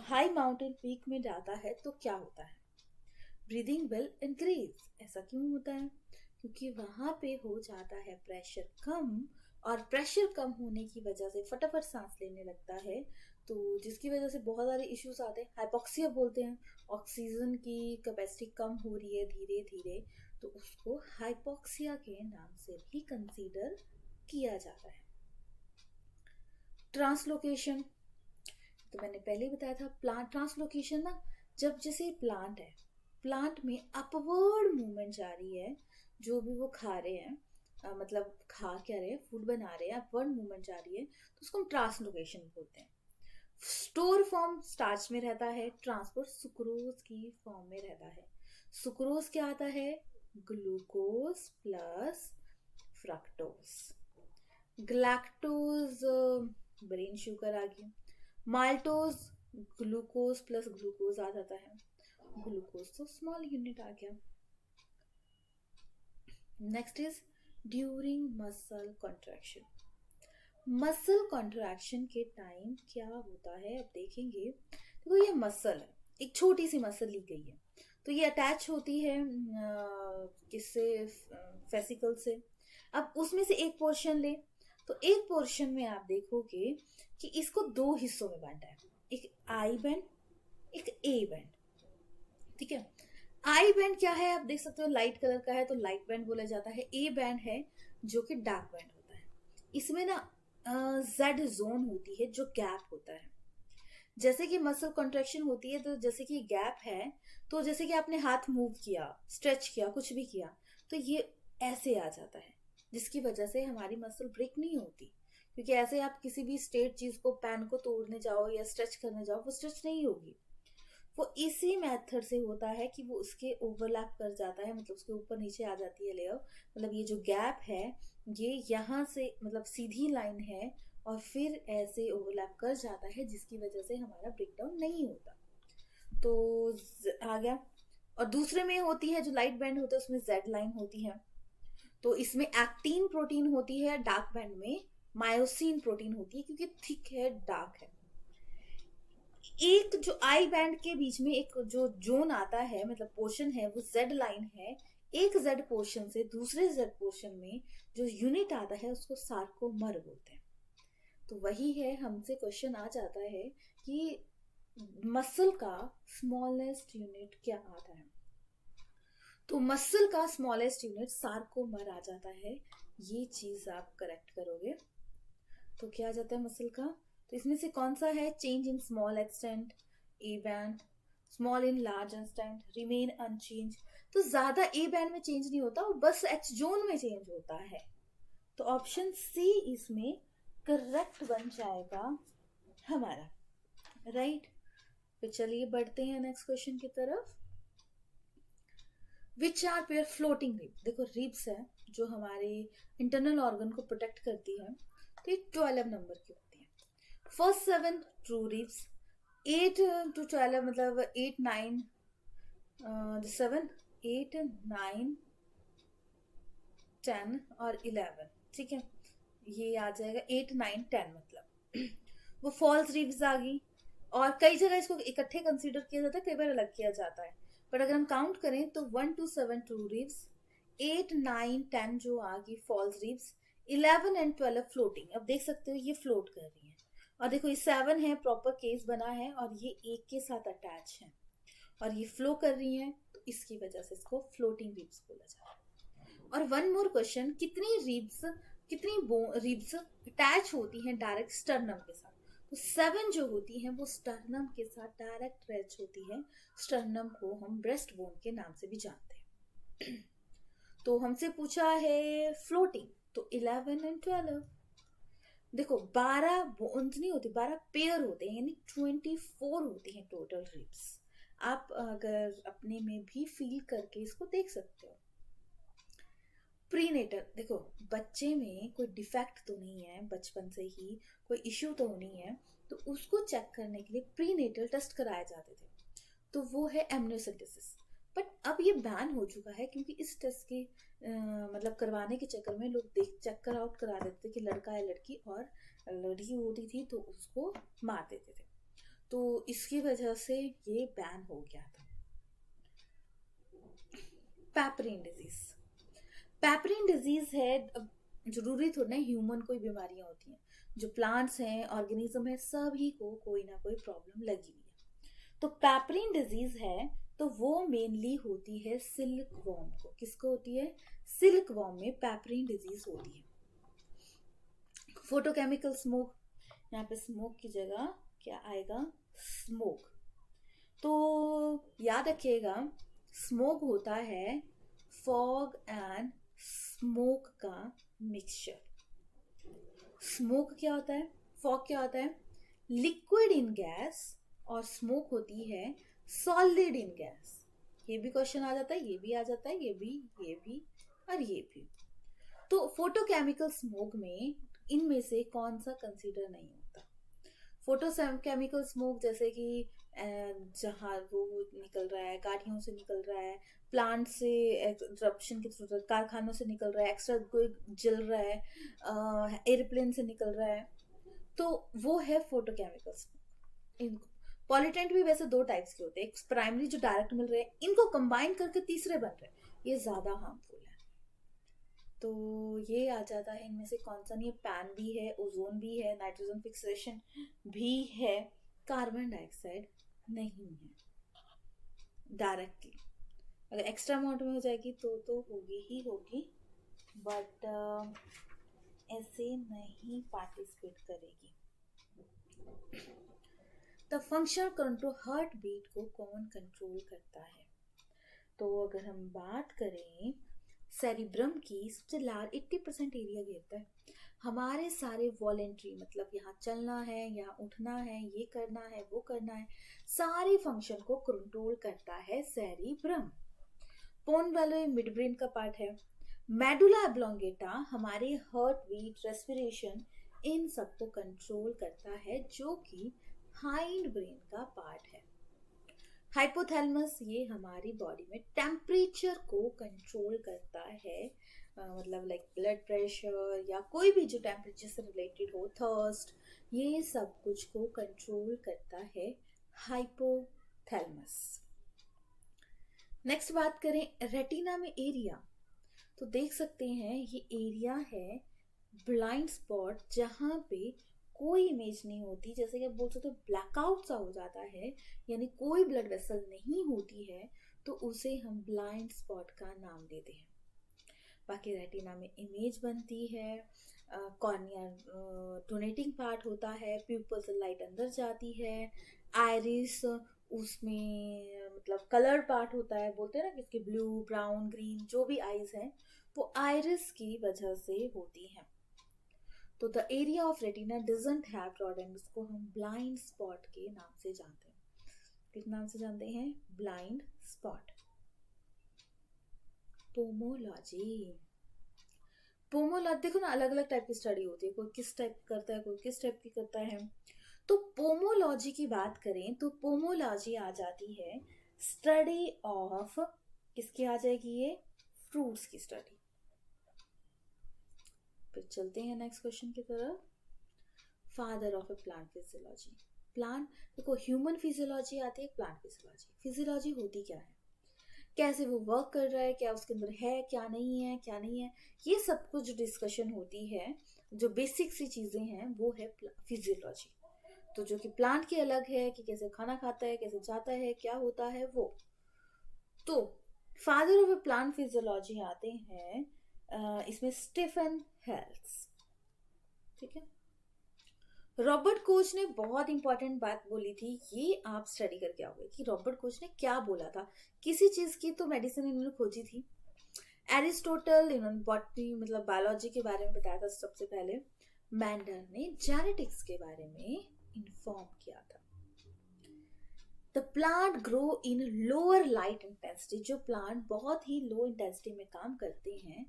हाई माउंटेन पीक में जाता है तो क्या होता है? Breathing will increase. ऐसा क्यों होता है? क्योंकि वहां पे हो जाता है प्रेशर कम, और प्रेशर कम होने की वजह से फटाफट सांस लेने लगता है, तो जिसकी वजह से बहुत सारे इश्यूज आते हैं, हाइपोक्सिया बोलते हैं। ऑक्सीजन की कैपेसिटी कम हो रही है धीरे धीरे, तो उसको हाइपोक्सिया के नाम से भी कंसीडर किया जाता है। ट्रांसलोकेशन, तो मैंने पहले बताया था, प्लांट ट्रांसलोकेशन ना, जब जैसे प्लांट है, प्लांट में अपवर्ड मूवमेंट जा रही है, जो भी वो खा रहे हैं, मतलब खा क्या रहे हैं, फूड बना रहे हैं, अपवर्ड मूवमेंट जा रही है, तो उसको हम ट्रांसलोकेशन बोलते हैं। स्टोर फॉर्म स्टार्च में रहता है, ट्रांसपोर्ट सुक्रोज की फॉर्म में रहता है। सुक्रोज क्या आता है? Glucose plus fructose. Galactose brain sugar आ गई। माल्टोज ग्लूकोज प्लस ग्लूकोज आ जाता है, ग्लूकोज तो स्मॉल यूनिट आ गया। Next is during muscle contraction. Muscle contraction के टाइम क्या होता है अब देखेंगे। देखो ये मसल है, एक छोटी सी मसल ली गई है, तो ये अटैच होती है किससे, फेसिकल से। अब उसमें से एक पोर्शन ले, तो एक पोर्शन में आप देखोगे कि इसको दो हिस्सों में बांटा है, एक आई बैंड, एक ए बैंड। ठीक है, आई बैंड क्या है आप देख सकते हो, लाइट कलर का है तो लाइट बैंड बोला जाता है। ए बैंड है जो कि डार्क बैंड होता है। इसमें ना जेड जोन होती है जो गैप होता है। जैसे कि मसल कॉन्ट्रेक्शन होती है तो जैसे कि गैप है, तो जैसे कि आपने हाथ मूव किया, स्ट्रेच किया, कुछ भी किया, तो ये ऐसे आ जाता है, जिसकी वजह से हमारी मसल ब्रेक नहीं होती। क्योंकि ऐसे आप किसी भी स्ट्रेट चीज को, पैन को तोड़ने जाओ या स्ट्रेच करने जाओ, वो स्ट्रेच नहीं होगी। वो इसी मेथड से होता है कि वो उसके ओवरलैप कर जाता है, मतलब उसके ऊपर नीचे आ जाती है लेयर। मतलब ये जो गैप है, ये यहाँ से मतलब सीधी लाइन है और फिर ऐसे ओवरलैप कर जाता है, जिसकी वजह से हमारा ब्रेकडाउन नहीं होता। तो आ गया। और दूसरे में होती है जो लाइट बैंड होता है, उसमें जेड लाइन होती है। तो इसमें एक्टीन प्रोटीन होती है, डार्क बैंड में मायोसिन प्रोटीन होती है, क्योंकि थिक है, डार्क है। एक जो आई बैंड के बीच में एक जो जोन आता है, मतलब पोर्शन है, वो जेड लाइन है। एक जेड पोर्शन से दूसरे जेड पोर्शन में जो यूनिट आता है उसको सार्कोमर बोलते हैं। तो वही है, हमसे क्वेश्चन आ जाता है कि मसल का स्मॉलेस्ट यूनिट क्या आता है। तो मसल का स्मॉलेस्ट यूनिट सार्कोमर आ जाता है। ये चीज आप करेक्ट करोगे तो क्या आ जाता है मसल का। तो इसमें से कौन सा है, change in small extent, a band, small in large extent, remain unchange. तो ज्यादा ए बैंड में चेंज नहीं होता, वो बस एच जोन में चेंज होता है। तो ऑप्शन सी इसमें करेक्ट बन जाएगा हमारा, राइट। तो चलिए बढ़ते हैं नेक्स्ट क्वेश्चन की तरफ। Which are pair floating rib. देखो रिब्स है जो हमारे इंटरनल ऑर्गन को प्रोटेक्ट करती है, तो ये 12 नंबर की होती है। फर्स्ट 7 ट्रू रिब्स, 8 to 12 मतलब 8 9 7 8 9 10 और 11। ठीक है, ये आ जाएगा 8 9 10 मतलब वो फॉल्स रिब्स आ गई। और कई जगह इसको इकट्ठे कंसीडर किया जाता है, कई बार अलग किया जाता है। पर अगर हम काउंट करें तो 1 to 7 ट्रू रिब्स, 8 9 10 जो आ गई फॉल्स रिब्स, 11 एंड 12 फ्लोटिंग। अब देख सकते हो ये फ्लोट कर रही है। और देखो ये 7 है, प्रॉपर केस बना है और ये एक के साथ अटैच है और ये फ्लो कर रही है, तो इसकी वजह से इसको फ्लोटिंग रिब्स बोला जाता है। और वन मोर क्वेश्चन, कितनी रिब्स अटैच होती हैं डायरेक्ट स्टर्नम के साथ। तो 7 जो होती हैं वो स्टर्नम के साथ डायरेक्ट अटैच होती है। स्टर्नम को हम ब्रेस्ट बोन के नाम से भी जानते हैं। तो हमसे पूछा है फ्लोटिंग, तो 11 एंड 12। देखो 12 बोन्स नहीं होती, 12 पेयर होते हैं, यानी 24 होती हैं टोटल रिब्स। आप अगर अपने में भी फील करके इसको देख सकते हो। प्रीनेटल, देखो बच्चे में कोई डिफेक्ट तो नहीं है, बचपन से ही कोई इश्यू तो नहीं है, तो उसको चेक करने के लिए प्रीनेटल टेस्ट कराए जाते थे, तो वो है एमनियोसेंटेसिस। बट अब ये बैन हो चुका है, क्योंकि इस टेस्ट के मतलब करवाने के चक्कर में लोग चक्कर आउट करा देते थे कि लड़का है लड़की, और लड़की होती थी तो उसको मार देते थे, तो इसकी वजह से ये बैन हो गया था। पैपरीन डिजीज, पैपरीन डिजीज है, जरूरी थोड़ा ना ह्यूमन कोई बीमारियां होती हैं, जो प्लांट्स हैं, ऑर्गेनिज्म है, सभी को कोई ना कोई प्रॉब्लम लगी हुई है। तो पैपरीन डिजीज है तो वो मेनली होती है सिल्क वॉर्म को। किसको होती है, सिल्क वॉर्म में पैपरीन डिजीज होती है। फोटोकेमिकल स्मोक, यहाँ पे स्मोक की जगह क्या आएगा, स्मोक। तो याद रखिएगा स्मोक होता है फॉग एंड स्मोक का मिक्सचर। स्मोक क्या होता है, फॉग क्या होता है, लिक्विड इन गैस, और स्मोक होती है सॉलिड इन गैस। ये भी क्वेश्चन आ जाता है, ये भी आ जाता है, ये भी और ये भी। तो फोटोकेमिकल स्मोक में इनमें से कौन सा कंसीडर नहीं होता। फोटो केमिकल स्मोक जैसे कि जहाँ वो निकल रहा है, गाड़ियों से निकल रहा है, प्लांट से एरप्शन के थ्रू, कारखानों से निकल रहा है, एक्स्ट्रा कोई जल रहा है, एयरप्लेन से निकल रहा है, तो वो है फोटो केमिकल स्मोक। पॉल्यूटेंट भी वैसे दो टाइप्स के होते हैं, एक प्राइमरी जो डायरेक्ट मिल रहे हैं, इनको कंबाइन करके तीसरे बन रहे हैं, ये ज्यादा हार्मफुल है। तो ये आ जाता है इनमें से कौन सा नहीं है, पैन भी है, ओजोन भी है, नाइट्रोजन फिक्सेशन भी है, कार्बन डाइऑक्साइड नहीं है डायरेक्टली। अगर एक्स्ट्रा अमाउंट में हो जाएगी तो होगी ही होगी, बट ऐसे नहीं पार्टिसिपेट करेगी। The functional control heart beat को कौन कंट्रोल करता है? तो अगर हम बात करें सेरिब्रम की, सबसे लार्ज 80% एरिया घेरता है। हमारे सारे वॉलेंट्री, मतलब यहाँ चलना है, यहाँ उठना है, ये करना है, वो करना है, सारे फंक्शन को कंट्रोल करता है सेरिब्रम। पोन वाले मिड ब्रेन का पार्ट है। मेडुला ऑब्लोंगेटा हमारे हार्ट बीट, रेस्पिरेशन, इन सबको कंट्रोल करता है, जो कि हाइंड ब्रेन का पार्ट है। हाइपोथैलेमस ये हमारी बॉडी में टेम्परेचर को कंट्रोल करता है, मतलब लाइक ब्लड प्रेशर या कोई भी जो टेम्परेचर से रिलेटेड हो, थर्स्ट, ये सब कुछ को कंट्रोल करता है हाइपोथैलेमस। नेक्स्ट बात करें रेटिना में एरिया, तो देख सकते हैं ये एरिया है ब्लाइंड स्पॉट, जहाँ पे कोई इमेज नहीं होती, जैसे कि आप बोल सकते हो ब्लैकआउट सा हो जाता है, यानी कोई ब्लड वेसल नहीं होती है, तो उसे हम ब्लाइंड स्पॉट का नाम देते हैं। बाकी रेटिना में इमेज बनती है, कॉर्निया डोनेटिंग पार्ट होता है, प्यूपल से लाइट अंदर जाती है, आइरिस उसमें मतलब कलर पार्ट होता है, बोलते हैं ना कि ब्लू, ब्राउन, ग्रीन जो भी आईज हैं वो आइरिस की वजह से होती हैं। तो the area of retina doesn't have rod and उसको हम ब्लाइंड स्पॉट के नाम से जानते हैं। किस नाम से जानते हैं? Blind spot. पोमोलॉजी, पोमोलॉजी देखो ना, अलग अलग टाइप की स्टडी होती है, कोई किस टाइप करता है, कोई किस टाइप की करता है। तो पोमोलॉजी की बात करें तो पोमोलॉजी आ जाती है स्टडी ऑफ, किसकी आ जाएगी ये? फ्रूट्स की स्टडी। फिर चलते हैं नेक्स्ट क्वेश्चन की तरफ। Father of A plant physiology. Plant देखो, ह्यूमन फिजियोलॉजी आती है, प्लांट फिजियोलॉजी। फिजियोलॉजी होती क्या है, कैसे वो वर्क कर रहा है, क्या उसके अंदर है, क्या नहीं है, क्या नहीं है, ये सब कुछ डिस्कशन होती है। जो बेसिक सी चीजें हैं वो है फिजियोलॉजी। तो जो कि प्लांट की अलग है, कि कैसे खाना खाता है, कैसे जाता है, क्या होता है वो। तो father of A plant physiology आते हैं इसमें स्टीफन हेल्स, ठीक है। रॉबर्ट कोच ने बहुत इंपॉर्टेंट बात बोली थी, ये आप स्टडी करके आओगे कि रॉबर्ट कोच ने क्या बोला था। किसी चीज की तो मेडिसिन इन्होंने खोजी थी। एरिस्टोटल इन्होंने बॉटनी मतलब बायोलॉजी के बारे में बताया था सबसे पहले। मैंडल ने जेनेटिक्स के बारे में इन्फॉर्म किया था। The plant grow in lower light intensity, जो प्लांट बहुत ही लो इंटेंसिटी में काम करते हैं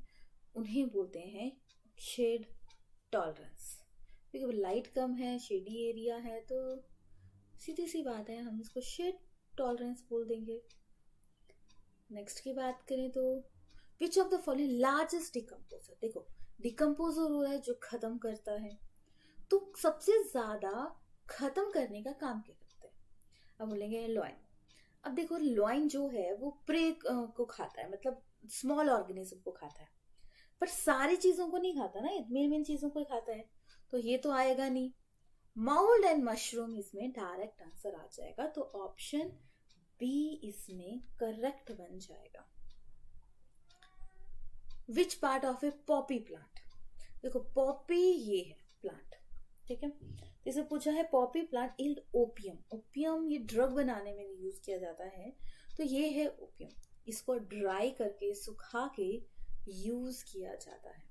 उन्हें बोलते हैं शेड टॉलरेंस। क्योंकि लाइट कम है, शेडी एरिया है, तो सीधी सी बात है हम इसको शेड टॉलरेंस बोल देंगे। नेक्स्ट की बात करें तो which of the following largest decomposer, देखो डिकम्पोजर हो रहा है जो खत्म करता है, तो सबसे ज्यादा खत्म करने का काम क्या करता है? अब बोलेंगे लॉइन। अब देखो लॉइन जो है वो प्रे को खाता है, मतलब स्मॉल ऑर्गेनिज्म को खाता है, पर सारी चीजों को नहीं खाता ना, मेन मेन चीजों को ही खाता है, तो ये तो आएगा नहीं। माउल्ड एंड मशरूम इसमें डायरेक्ट आंसर आ जाएगा, तो ऑप्शन बी इसमें करेक्ट बन जाएगा। Which part of A Poppy plant, देखो पॉपी ये है प्लांट, ठीक है। जैसे पूछा है Poppy plant yield opium, opium ये ड्रग बनाने में यूज किया जाता है, तो ये है ओपियम। इसको ड्राई करके सुखा के यूज किया जाता है,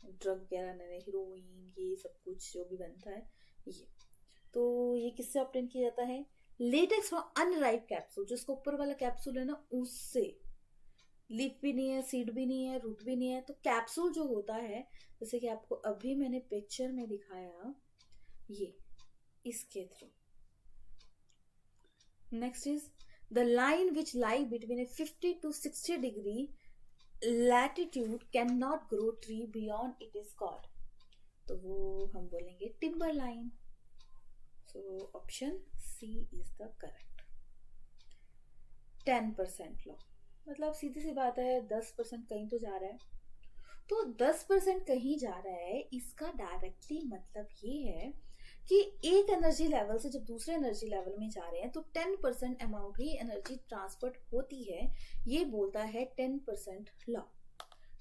ड्रग वगैरह, हीरोइन, ये सब कुछ जो भी बनता है ये। तो ये किससे ऑब्टेन किया जाता है? लेटेक्स फ्रॉम अनराइप कैप्सूल, जिसको ऊपर वाला कैप्सूल है ना उससे। लीफ भी नहीं है, सीड भी नहीं है, रूट भी नहीं है, तो कैप्सूल जो होता है, जैसे कि आपको अभी मैंने पिक्चर में दिखाया, ये इसके थ्रू। Next is the line which lie between a 50 to 60 degree latitude can not grow tree beyond it is called. तो वो हम बोलेंगे timber line. So option C is the correct. 10% law, मतलब सीधी सी बात है 10% कहीं तो जा रहा है। तो 10% कहीं जा रहा है, इसका डायरेक्टली मतलब ये है कि एक एनर्जी लेवल से जब दूसरे एनर्जी लेवल में जा रहे हैं तो 10% अमाउंट ही एनर्जी ट्रांसफर होती है। ये बोलता है 10% लॉ।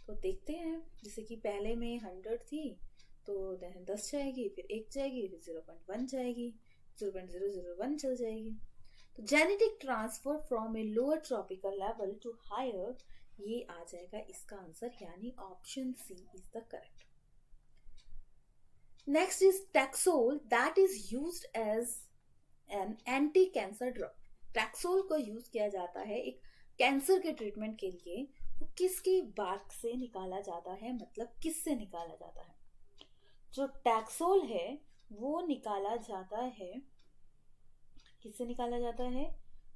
तो देखते हैं, जैसे कि पहले में 100 थी तो 10 जाएगी, फिर 1 जाएगी, फिर 0.1 जाएगी, 0.001 चल जाएगी। तो genetic transfer from a lower tropical level to higher, ये आ जाएगा इसका आंसर, यानी option C is the correct. Next is taxol that is used as an anti cancer drug. Taxol को यूज किया जाता है एक कैंसर के ट्रीटमेंट के लिए। वो किसकी बार्क से निकाला जाता है, मतलब किससे निकाला जाता है? जो टैक्सोल है वो निकाला जाता है, किससे निकाला जाता है?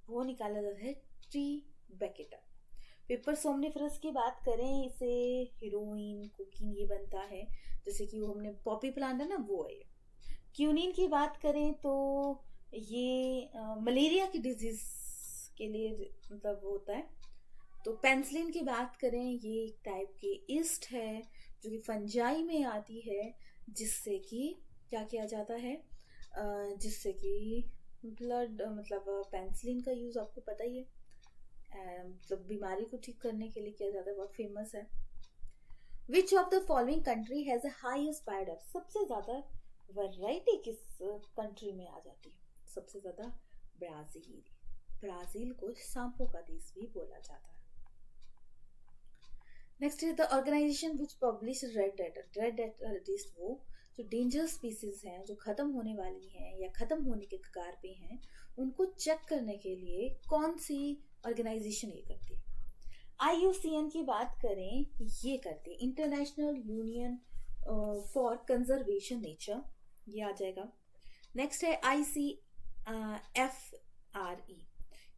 वो निकाला जाता है ट्री बेकेटा। पेपर सोमनिफरस की बात करें, इसे हीरोइन, कोकीन ये बनता है, जैसे कि वो हमने पॉपी प्लांट है ना, वो है। क्यूनिन की बात करें तो ये मलेरिया की डिजीज के लिए मतलब वो होता है। तो पेंसिलिन की बात करें, ये एक टाइप की ईस्ट है जो कि फंजाई में आती है, जिससे कि क्या किया जाता है, जिससे कि ब्लड, मतलब पेंसिलिन का यूज आपको पता ही है, मतलब बीमारी को ठीक करने के लिए किया जाता है, बहुत फेमस है। Which of the following country has the highest biodiversity? सबसे ज्यादा वैरायटी किस कंट्री में आ जाती है? सबसे ज्यादा ब्राजील। ब्राजील को सांपों का देश भी बोला जाता है। Next is the organization which publish red data. Red data list वो जो डेंजर स्पीसीज हैं, जो खत्म होने वाली हैं या खत्म होने के कगार पे हैं, उनको चेक करने के लिए कौन सी ऑर्गेनाइजेशन ये करती है? IUCN की बात करें, ये करती है international union for conservation nature, ये आ जाएगा। नेक्स्ट है ICFRE,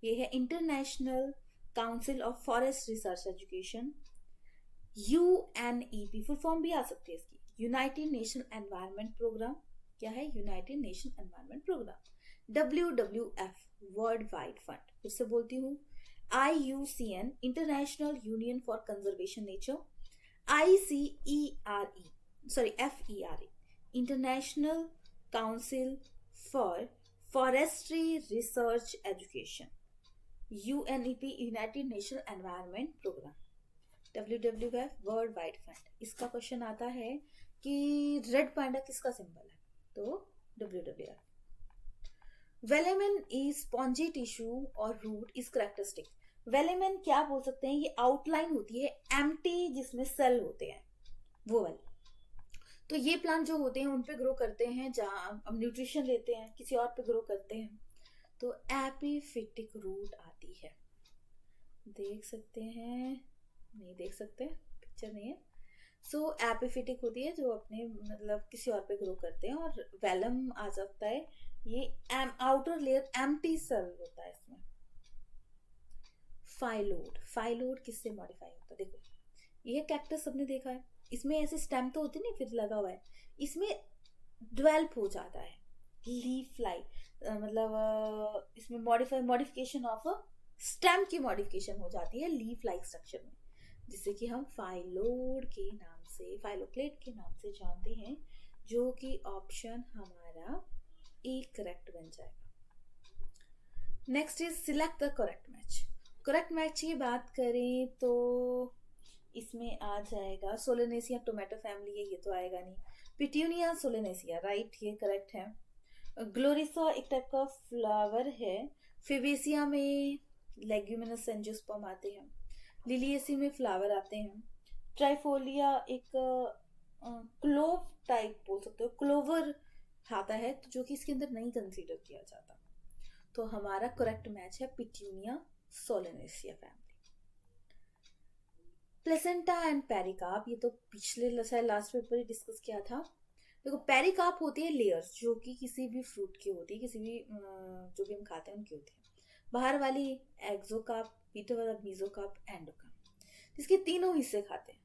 ये है international council of forest research education. UNEP full form भी आ सकती है इसकी, यूनाइटेड नेशन एनवायरनमेंट प्रोग्राम। क्या है? United nation environment programme. WWF world wide fund, फिर से बोलती हूँ, IUCN international union for conservation nature. FERE international council for forestry research education. UNEP united nation environment programme. WWF world wide fund. इसका question आता है कि red panda किसका symbol है? तो WWF। वेलेमेन इज स्पॉन्जी टिश्यू और रूट इज कैरेक्टरिस्टिक। वेलेमेन क्या बोल सकते हैं? ये आउटलाइन होती है एम्प्टी, जिसमें सेल होते हैं, वो वाली। तो ये प्लांट जो होते हैं उन पे ग्रो करते हैं, जहां हम न्यूट्रिशन लेते हैं किसी और पे ग्रो करते हैं, तो एपिफिटिक रूट आती है। देख सकते हैं, नहीं देख सकते, पिक्चर नहीं है। सो एपिफिटिक होती है जो अपने मतलब किसी और पे ग्रो करते हैं, और वेलम आ सकता है, ये आउटर लेयर एम्प्टी सेल होता है इसमें। फाइलोड, फाइलोड किससे मॉडिफाई होता है? देखो ये कैक्टस सबने देखा है, इसमें ऐसे स्टेम तो होती नहीं, फिर लगा हुआ है, इसमें डेवलप हो जाता है लीफ लाइक, मतलब इसमें मॉडिफिकेशन ऑफ स्टेम की मॉडिफिकेशन हो जाती है लीफ लाइक स्ट्रक्चर में, जिसे कि हम फाइलोड के नाम से, फाइलोक्लेट के नाम से जानते हैं, जो कि ऑप्शन हमारा ए करेक्ट बन जाएगा। Next is select the correct match. Correct match की बात करें तो इसमें आ जाएगा सोलेनेसिया, टोमेटो फैमिली है, ये तो आएगा नहीं। पिट्यूनिया सोलेनेसिया, राइट, ये करेक्ट है। ग्लोरिसा एक टाइप का फ्लावर है। फेबेसिया में लेग्यूमिनस एंजियोस्पर्म आते हैं। लिलिएसी में फ्लावर आते हैं। ट्राइफोलिया एक क्लोव टाइप बोल सकते हो, क्लोवर आता है, तो जो कि इसके अंदर नहीं कंसीडर किया जाता। तो हमारा करेक्ट मैच है petunia solanaceae family. Placenta and pericarp, ये तो पिछले लास्ट पेपर ही डिस्कस किया था। देखो पेरिकार्प होती है लेयर्स, जो कि किसी भी फ्रूट की होती है, किसी भी जो भी हम खाते हैं उनकी होती है। बाहर वाली एक्सोकार्प, बीटा वाला मीजोकार्प, एंडोकार्प, जिसके तीनों हिस्से खाते हैं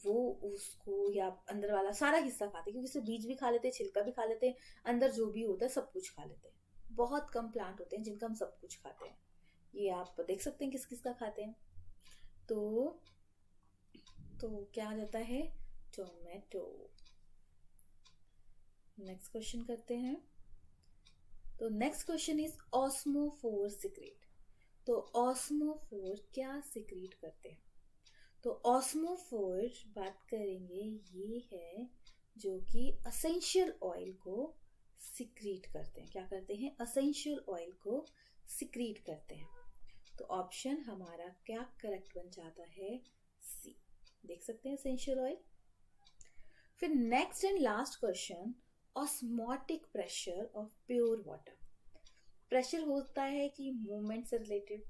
वो उसको, या अंदर वाला सारा हिस्सा खाते हैं, क्योंकि उससे बीज भी खा लेते हैं, छिलका भी खा लेते हैं, अंदर जो भी होता है सब कुछ खा लेते हैं। बहुत कम प्लांट होते हैं जिनका हम सब कुछ खाते हैं। ये आप देख सकते हैं किस किस का खाते हैं। तो तो क्या आ जाता है, टोमेटो। नेक्स्ट क्वेश्चन करते हैं। तो नेक्स्ट क्वेश्चन इज ऑस्मोफोर सिक्रेट। तो ऑस्मोफोर क्या सिक्रेट करते हैं? तो ऑस्मोफोर बात करेंगे, ये है जो कि असेंशियल ऑयल को सिक्रीट करते हैं। क्या करते हैं? असेंशियल ऑयल को सिक्रीट करते हैं। तो ऑप्शन हमारा क्या करेक्ट बन जाता है? सी। देख सकते हैं असेंशियल ऑयल। फिर next and last question, osmotic pressure of pure water. Pressure होता है कि मूवमेंट से रिलेटेड,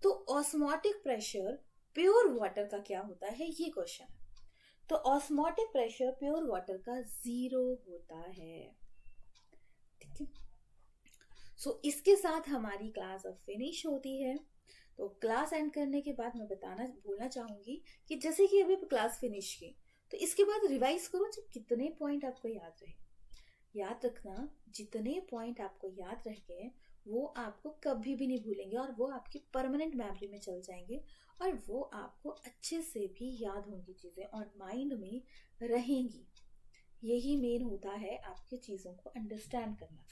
तो ऑस्मोटिक प्रेशर प्योर वाटर का क्या होता है, ये क्वेश्चन है। तो ऑस्मोटिक प्रेशर प्योर वाटर का 0 होता है। ठीक है। सो इसके साथ हमारी क्लास अब फिनिश होती है। तो क्लास एंड करने के बाद मैं बोलना चाहूंगी कि जैसे कि अभी क्लास फिनिश की, तो इसके बाद रिवाइज करो जब कितने पॉइंट आपको याद रहे। याद रखना, जितने पॉइंट आपको याद रह गए वो आपको कभी भी नहीं भूलेंगे, और वो आपकी परमानेंट मेमोरी में चल जाएंगे, और वो आपको अच्छे से भी याद होंगी चीजें, और माइंड में रहेंगी। यही मेन होता है आपके चीजों को अंडरस्टैंड करना।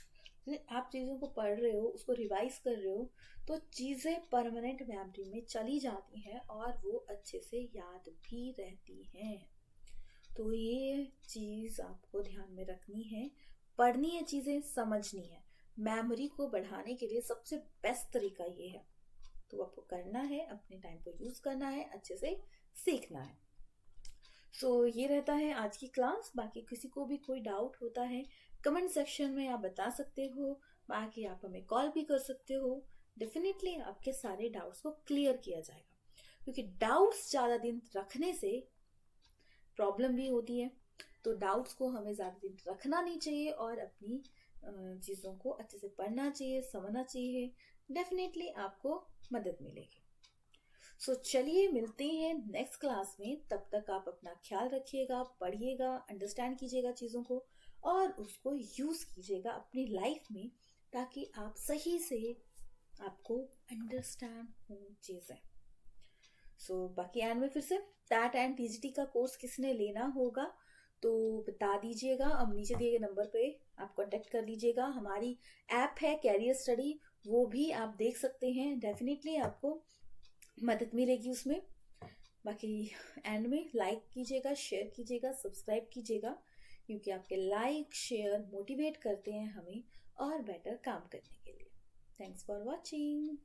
आप चीजों को पढ़ रहे हो, उसको रिवाइज कर रहे हो, तो चीजें परमानेंट मेमोरी में चली जाती हैं और वो अच्छे से याद भी रहती हैं। तो ये चीज आपको ध्यान में रखनी है। पढ़नी है, चीजें समझनी है। मेमोरी को बढ़ाने के लिए सबसे बेस्ट तरीका ये है। तो आपको करना है, अपने टाइम को यूज करना है, अच्छे से सीखना है। सो ये रहता है आज की क्लास। बाकी किसी को भी कोई डाउट होता है कमेंट सेक्शन में आप बता सकते हो, बाकी आप हमें कॉल भी कर सकते हो। डेफिनेटली आपके सारे डाउट्स को क्लियर किया जाएगा, क्योंकि डाउट्स ज्यादा दिन रखने से प्रॉब्लम भी होती है। तो डाउट्स को हमें ज्यादा दिन रखना नहीं चाहिए, और अपनी चीजों को अच्छे से पढ़ना चाहिए, समझना चाहिए। डेफिनेटली आपको मदद मिलेगी। सो चलिए मिलते हैं नेक्स्ट क्लास में। तब तक आप अपना ख्याल रखिएगा, पढ़िएगा, अंडरस्टैंड कीजिएगा चीज़ों को, और उसको यूज़ कीजिएगा अपनी लाइफ में, ताकि आप सही से आपको अंडरस्टैंड हो चीज़ें। सो बाकी एंड में फिर से टैट एंड टीजीटी का कोर्स किसने लेना होगा तो बता दीजिएगा। अब नीचे दिए गए नंबर पे आप कांटेक्ट कर लीजिएगा। हमारी ऐप है कैरियर स्टडी, वो भी आप देख सकते हैं। डेफिनेटली आपको मदद मिलेगी उसमें। बाकी एंड में लाइक कीजिएगा, शेयर कीजिएगा, सब्सक्राइब कीजिएगा, क्योंकि आपके लाइक शेयर मोटिवेट करते हैं हमें और बेटर काम करने के लिए। Thanks for watching.